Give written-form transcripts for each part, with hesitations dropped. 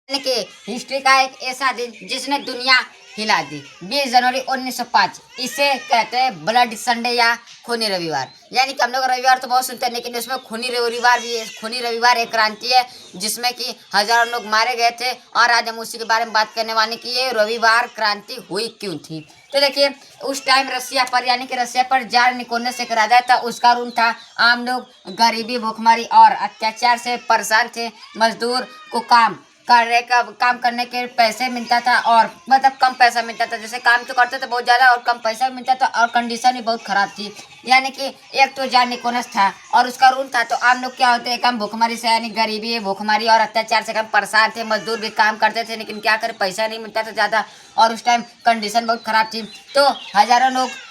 यानी कि हिस्ट्री का एक ऐसा दिन जिसने दुनिया हिला दी। 20 जनवरी 1905 इसे कहते हैं ब्लड संडे या खूनी रविवार। यानी कि हम लोग रविवार तो बहुत सुनते हैं, लेकिन उसमें खूनी रविवार भी है। खूनी रविवार एक क्रांति है जिसमें कि हजारों लोग मारे गए थे, और आज हम उसी के बारे में बात करने वाले कि ये रविवार क्रांति हुई क्यों थी। तो देखिए, उस टाइम रसिया पर, यानी कि रसिया पर जार निकोलस एक राजा था। उसका रूल था आम लोग गरीबी, भूखमरी और अत्याचार से परेशान थे। मजदूर को काम करने के पैसे मिलता था, और मतलब कम पैसा मिलता था। जैसे काम तो करते थे बहुत ज़्यादा और कम पैसा भी मिलता था, और कंडीशन भी बहुत ख़राब थी। यानी कि एक तो जार निकोलस था और उसका रूल था, तो आम लोग क्या होते हैं, कम भूखमरी से, यानी गरीबी, भूखमरी और अत्याचार से कम परेशान थे। मजदूर भी काम करते थे, लेकिन क्या करें, पैसा नहीं मिलता था ज़्यादा, और उस टाइम कंडीशन बहुत ख़राब थी। तो हज़ारों लोग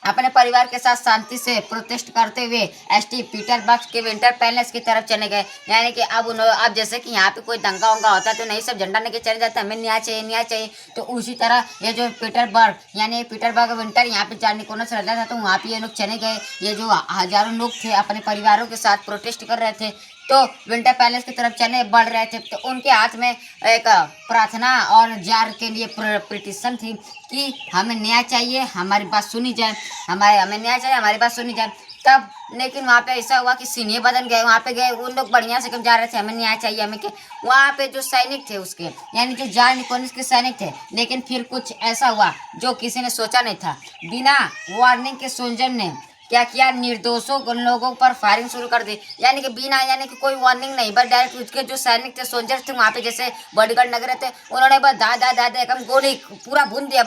अपने परिवार के साथ शांति से प्रोटेस्ट करते हुए एसटी पीटर्सबर्ग के विंटर पैलेस की तरफ चले गए। यानी कि अब जैसे कि यहाँ पे कोई दंगा वंगा होता है तो नहीं, सब झंडा लेके चले जाते हैं, हमें न्याय चाहिए, न्याय चाहिए। तो उसी तरह ये जो पीटर्सबर्ग, यानी पीटर्सबर्ग विंटर, यहाँ पे जार निकोलस रहता था, तो वहाँ पे ये लोग चले गए। ये जो हजारों लोग थे अपने परिवारों के साथ प्रोटेस्ट कर रहे थे, तो विंटर पैलेस की तरफ चले बढ़ रहे थे। तो उनके हाथ में एक प्रार्थना और जार के लिए पिटीशन थी कि हमें न्याय चाहिए, हमारी बात सुनी जाए, हमें न्याय चाहिए, हमारी बात सुनी जाए। तब लेकिन वहाँ पे ऐसा हुआ कि सीनियर बदल गए। वहाँ पे गए उन लोग बढ़िया से कम जा रहे थे, हमें न्याय चाहिए, हमें के वहाँ पे जो सैनिक थे उसके, यानी जो जार निकोलस के सैनिक थे, लेकिन फिर कुछ ऐसा हुआ जो किसी ने सोचा नहीं था। बिना वार्निंग के सोल्जर ने क्या किया, निर्दोषों लोगों पर फायरिंग शुरू कर दी। यानी कि बिना, यानी कि कोई वार्निंग नहीं, बस डायरेक्ट उसके जो सैनिक थे, सोल्जर थे वहाँ पे, जैसे बॉडीगार्ड लग रहे थे, उन्होंने बस दा एकदम गोली पूरा भून दिया,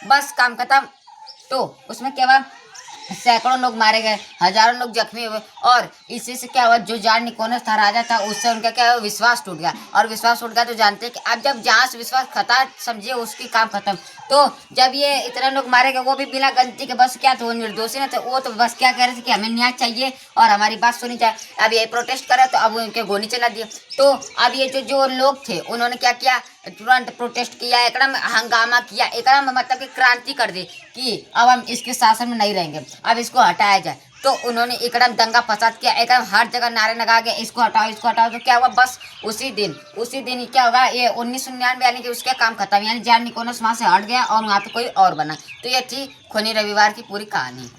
बस काम खत्म। तो उसमें क्या हुआ, सैकड़ों लोग मारे गए, हजारों लोग जख्मी हुए, और इसी से क्या हुआ, जो जार निकोलस था, राजा था, उससे उनका क्या हुआ, विश्वास टूट गया। और विश्वास टूट गया तो जानते हैं कि अब जब जहाँ से विश्वास खत्म, समझिए उसकी काम खत्म। तो जब ये इतने लोग मारे गए, वो भी बिना गलती के, बस क्या थे, वो निर्दोषी न थे, वो तो बस क्या कह रहे थे कि हमें न्याय चाहिए और हमारी बात सुनी जाए। अब ये प्रोटेस्ट करे तो अब उनके गोली चला दिए। तो अब ये जो लोग थे, उन्होंने क्या किया, तुरंत प्रोटेस्ट किया, एकदम हंगामा किया, एकदम मतलब कि क्रांति कर दी कि अब हम इसके शासन में नहीं रहेंगे, अब इसको हटाया जाए। तो उन्होंने एकदम दंगा फसाद किया, एकदम हर जगह नारे लगा के इसको हटाओ, इसको हटाओ। तो क्या हुआ, बस उसी दिन ही क्या होगा, ये 1999, यानी कि उसका काम खत्म, यानी जार निकोलस वहाँ से हट गया और वहाँ पे कोई और बना। तो ये थी खूनी रविवार की पूरी कहानी।